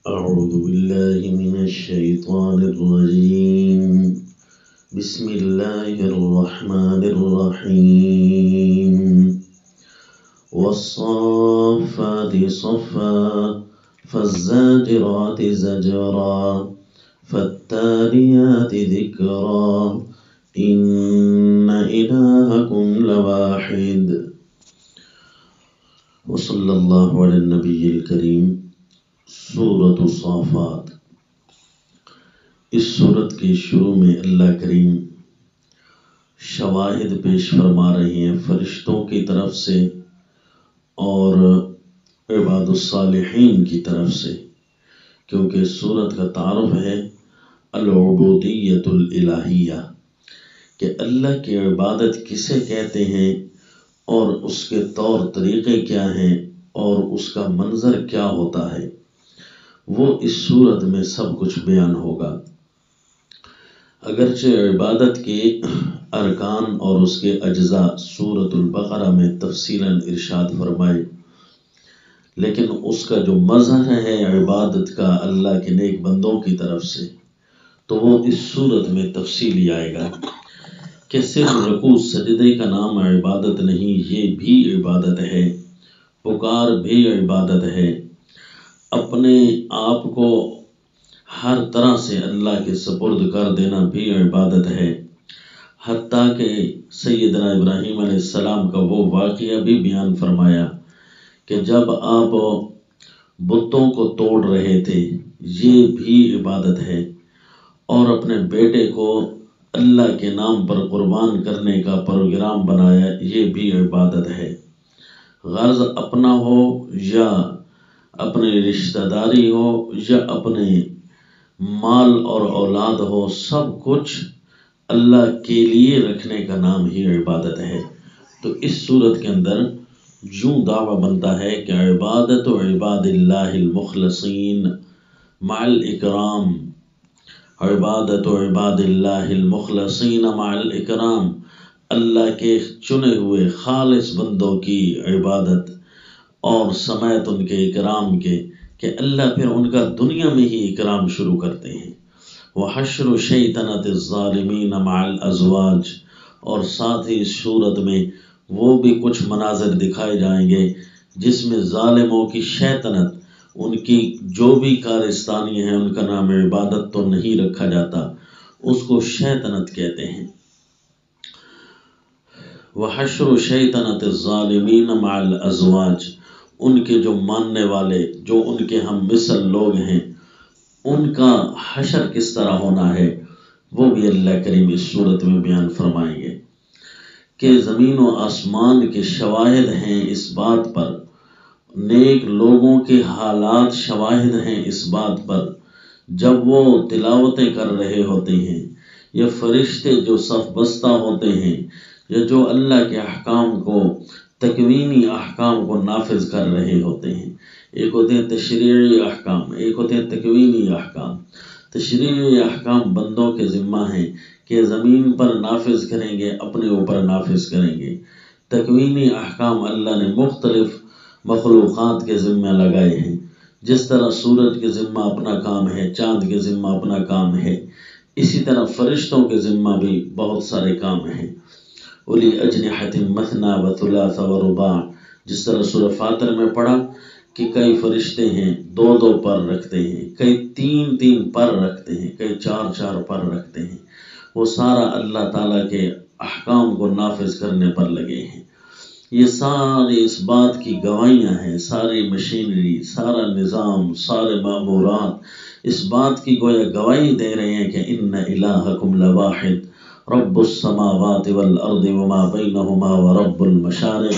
أعوذ بالله من الشيطان الرجيم. بسم الله الرحمن الرحيم. والصافات صفا فالزاجرات زجرا فالتاليات ذكرا إن إلهكم لواحد. وصلی اللہ علی النبی الکریم. سورۃ الصافات. اس سورت کے شروع میں اللہ کریم شواہد پیش فرما رہے ہیں فرشتوں کی طرف سے اور عباد الصالحین کی طرف سے، کیونکہ سورت کا تعارف ہے العبودیۃ الالہیہ، کہ اللہ کی عبادت کسے کہتے ہیں اور اس کے طور طریقے کیا ہیں اور اس کا منظر کیا ہوتا ہے، وہ اس صورت میں سب کچھ بیان ہوگا۔ اگرچہ عبادت کے ارکان اور اس کے اجزاء سورۃ البقرہ میں تفصیلاً ارشاد فرمائے، لیکن اس کا جو مظہر ہے عبادت کا اللہ کے نیک بندوں کی طرف سے، تو وہ اس صورت میں تفصیلی آئے گا کہ صرف رکوع سجدے کا نام عبادت نہیں، یہ بھی عبادت ہے، پکار بھی عبادت ہے، اپنے آپ کو ہر طرح سے اللہ کے سپرد کر دینا بھی عبادت ہے، حتیٰ کہ سیدنا ابراہیم علیہ السلام کا وہ واقعہ بھی بیان فرمایا کہ جب آپ بتوں کو توڑ رہے تھے، یہ بھی عبادت ہے، اور اپنے بیٹے کو اللہ کے نام پر قربان کرنے کا پروگرام بنایا، یہ بھی عبادت ہے۔ غرض اپنا ہو یا اپنی رشتہ داری ہو یا اپنے مال اور اولاد ہو، سب کچھ اللہ کے لیے رکھنے کا نام ہی عبادت ہے۔ تو اس صورت کے اندر یوں دعویٰ بنتا ہے کہ عبادت عباد اللہ المخلصین مع الاکرام، عبادت عباد اللہ المخلصین مع الاکرام، اللہ کے چنے ہوئے خالص بندوں کی عبادت اور سمیت ان کے اکرام کے، کہ اللہ پھر ان کا دنیا میں ہی اکرام شروع کرتے ہیں۔ وحشر شیطنۃ الظالمین مع الازواج، اور ساتھ ہی اس صورت میں وہ بھی کچھ مناظر دکھائے جائیں گے جس میں ظالموں کی شیطنت، ان کی جو بھی کارستانی ہیں، ان کا نام عبادت تو نہیں رکھا جاتا، اس کو شیطنت کہتے ہیں۔ وحشر شیطنۃ الظالمین مع الازواج، ان کے جو ماننے والے، جو ان کے ہم مثل لوگ ہیں، ان کا حشر کس طرح ہونا ہے، وہ بھی اللہ کریم اس صورت میں بیان فرمائیں گے کہ زمین و آسمان کے شواہد ہیں اس بات پر، نیک لوگوں کے حالات شواہد ہیں اس بات پر، جب وہ تلاوتیں کر رہے ہوتے ہیں یا فرشتے جو صف بستہ ہوتے ہیں یا جو اللہ کے احکام کو، تکوینی احکام کو نافذ کر رہے ہوتے ہیں۔ ایک ہوتے ہیں تشریعی احکام، ایک ہوتے ہیں تکوینی احکام۔ تشریعی احکام بندوں کے ذمہ ہیں کہ زمین پر نافذ کریں گے، اپنے اوپر نافذ کریں گے۔ تکوینی احکام اللہ نے مختلف مخلوقات کے ذمہ لگائے ہیں، جس طرح سورج کے ذمہ اپنا کام ہے، چاند کے ذمہ اپنا کام ہے، اسی طرح فرشتوں کے ذمہ بھی بہت سارے کام ہیں۔ اولی اجنحۃ مثنی وثلاث ورباع، جس طرح سورہ فاطر میں پڑھا کہ کئی فرشتے ہیں دو دو پر رکھتے ہیں، کئی تین تین پر رکھتے ہیں، کئی چار چار پر رکھتے ہیں، وہ سارا اللہ تعالیٰ کے احکام کو نافذ کرنے پر لگے ہیں۔ یہ ساری اس بات کی گواہیاں ہیں، ساری مشینری، سارا نظام، سارے مامورات اس بات کی گویا گواہی دے رہے ہیں کہ ان الہکم لواحد رب السماوات والارض وما بینہما ورب المشارق،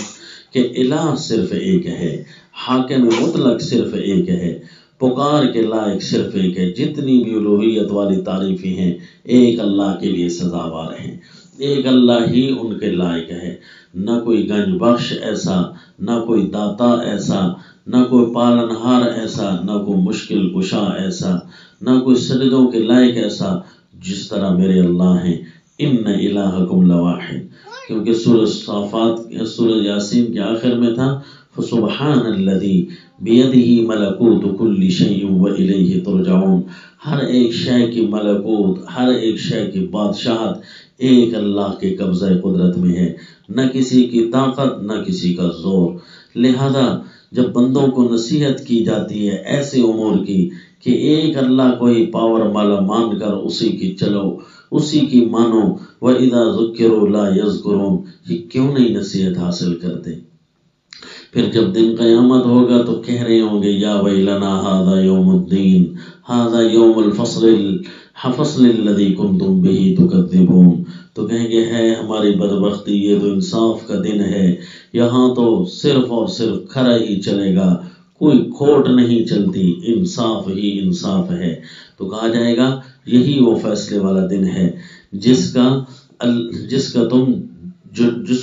کہ الہ صرف ایک ہے، حاکم مطلق صرف ایک ہے، پکار کے لائق صرف ایک ہے، جتنی بھی الوہیت والی تعریفیں ہیں ایک اللہ کے لیے سزاوار ہیں، ایک اللہ ہی ان کے لائق ہے، نہ کوئی گنج بخش ایسا، نہ کوئی داتا ایسا، نہ کوئی پالنہار ایسا، نہ کوئی مشکل کشا ایسا، نہ کوئی سجدوں کے لائق ایسا جس طرح میرے اللہ ہیں۔ ان الہکم لواحد، کیونکہ سورہ صافات، سورہ یاسین کے آخر میں تھا فسبحان الذی بیدہ ملکوت کل شیء وإلیہ ترجعون، ہر ایک شے کی ملکوت، ہر ایک شے کی بادشاہت ایک اللہ کے قبضہ قدرت میں ہے، نہ کسی کی طاقت نہ کسی کا زور۔ لہذا جب بندوں کو نصیحت کی جاتی ہے ایسے امور کی کہ ایک اللہ کو ہی پاور والا مان کر اسی کی چلو، اسی کی مانو، وَإِذَا ذُكِّرُوا لَا يَذْكُرُونَ، یہ کیوں نہیں نصیحت حاصل کرتے؟ پھر جب دن قیامت ہوگا تو کہہ رہے ہوں گے یا ویلنا ھذا یوم الدین، ھذا یوم الفصل الذی کنتم بہ تکذبون، تو کہیں گے ہے ہماری بدبختی، یہ تو انصاف کا دن ہے، یہاں تو صرف اور صرف کھرا ہی چلے گا، کوئی کھوٹ نہیں چلتی، انصاف ہی انصاف ہے۔ تو کہا جائے گا یہی وہ فیصلے والا دن ہے جس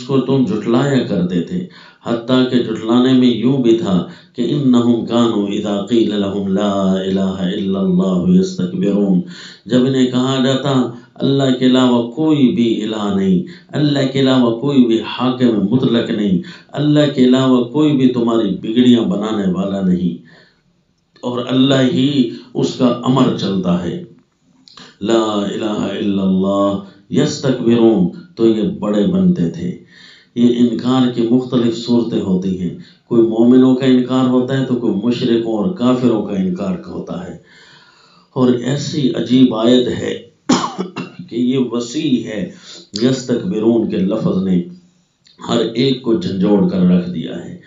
کو تم جھٹلایا کرتے تھے، حتیٰ کہ جھٹلانے میں یوں بھی تھا کہ انہم کانوا اذا قیل لہم لا الہ الا اللہ یستکبرون، جب انہیں کہا جاتا اللہ کے علاوہ کوئی بھی الہ نہیں، اللہ کے علاوہ کوئی بھی حاکم مطلق نہیں، اللہ کے علاوہ کوئی بھی تمہاری بگڑیاں بنانے والا نہیں، اور اللہ ہی اس کا امر چلتا ہے، لا الہ الا اللہ یستکبرون، تو یہ بڑے بنتے تھے۔ یہ انکار کی مختلف صورتیں ہوتی ہیں، کوئی مومنوں کا انکار ہوتا ہے تو کوئی مشرکوں اور کافروں کا انکار ہوتا ہے، اور ایسی عجیب آیت ہے کہ یہ وسیع ہے، یستکبرون کے لفظ نے ہر ایک کو جھنجھوڑ کر رکھ دیا ہے۔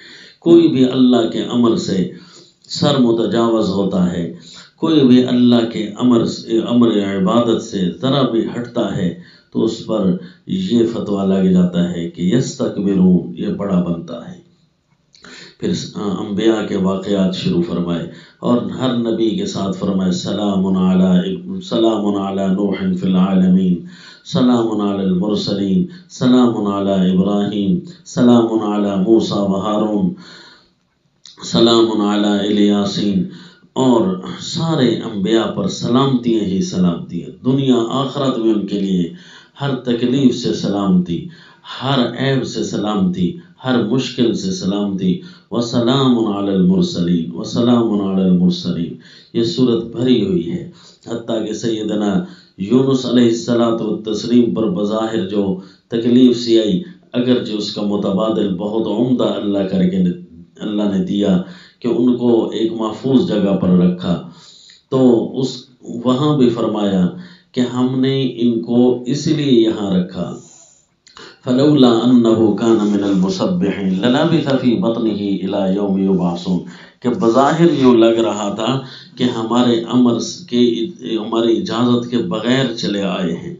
کوئی بھی اللہ کے امر سے سر متجاوز ہوتا ہے، کوئی بھی اللہ کے امر عبادت سے ذرا بھی ہٹتا ہے تو اس پر یہ فتویٰ لگ جاتا ہے کہ یستکبرون، یہ بڑا بنتا ہے۔ پھر انبیاء کے واقعات شروع فرمائے اور ہر نبی کے ساتھ فرمائے سلام علی نوح فی العالمین، سلام علی المرسلین، سلام علی ابراہیم، سلام علی موسیٰ و ہارون، سلام علی الیاسین، اور سارے انبیاء پر سلامتیاں ہی سلامتیاں، دنیا آخرت میں ان کے لیے ہر تکلیف سے سلامتی، ہر عیب سے سلامتی، ہر مشکل سے سلامتی، وسلام علی المرسلین، وسلام علی المرسلین، یہ صورت بھری ہوئی ہے۔ حتیٰ کہ سیدنا یونس علیہ السلام پر بظاہر جو تکلیف سی آئی، اگرچہ اس کا متبادل بہت عمدہ اللہ نے دیا کہ ان کو ایک محفوظ جگہ پر رکھا، تو وہاں بھی فرمایا کہ ہم نے ان کو اس لیے یہاں رکھا فلولا انہ کان من المسبحین للبث فی بطنہ الی یوم یبعثون، کہ بظاہر یوں لگ رہا تھا کہ ہمارے ہماری اجازت کے بغیر چلے آئے ہیں،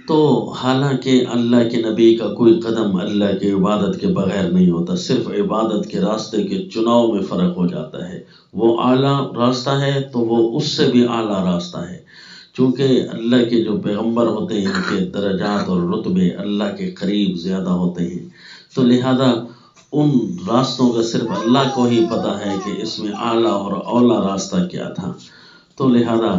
تو حالانکہ اللہ کے نبی کا کوئی قدم اللہ کی عبادت کے بغیر نہیں ہوتا، صرف عبادت کے راستے کے چناؤ میں فرق ہو جاتا ہے، وہ اعلیٰ راستہ ہے تو وہ اس سے بھی اعلیٰ راستہ ہے، چونکہ اللہ کے جو پیغمبر ہوتے ہیں ان کے درجات اور رتبے اللہ کے قریب زیادہ ہوتے ہیں، تو لہذا ان راستوں کا صرف اللہ کو ہی پتہ ہے کہ اس میں اعلیٰ اور اولیٰ راستہ کیا تھا، تو لہذا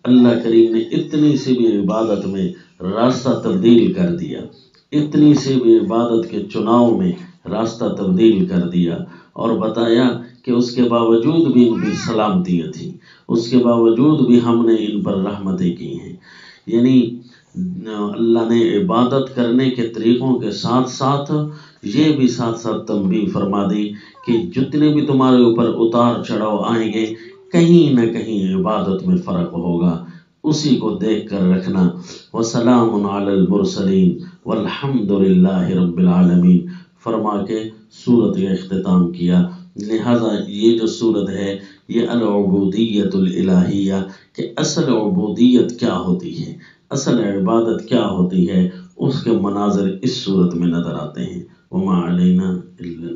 اللہ کریم نے اتنی سی بھی عبادت میں راستہ تبدیل کر دیا، اتنی سی بھی عبادت کے چناؤ میں راستہ تبدیل کر دیا، اور بتایا کہ اس کے باوجود بھی ان کی سلامتیاں تھیں، اس کے باوجود بھی ہم نے ان پر رحمتیں کی ہیں، یعنی اللہ نے عبادت کرنے کے طریقوں کے ساتھ ساتھ یہ بھی ساتھ ساتھ تنبیہ فرما دی کہ جتنے بھی تمہارے اوپر اتار چڑھاؤ آئیں گے کہیں نہ کہیں عبادت میں فرق ہوگا، اسی کو دیکھ کر رکھنا۔ وسلام علی المرسلین والحمد للہ رب العالمین فرما کے سورت کا اختتام کیا۔ لہذا یہ جو سورت ہے یہ العبودیت الالہیہ، کہ اصل عبودیت کیا ہوتی ہے، اصل عبادت کیا ہوتی ہے، اس کے مناظر اس سورت میں نظر آتے ہیں۔ وما علینا الا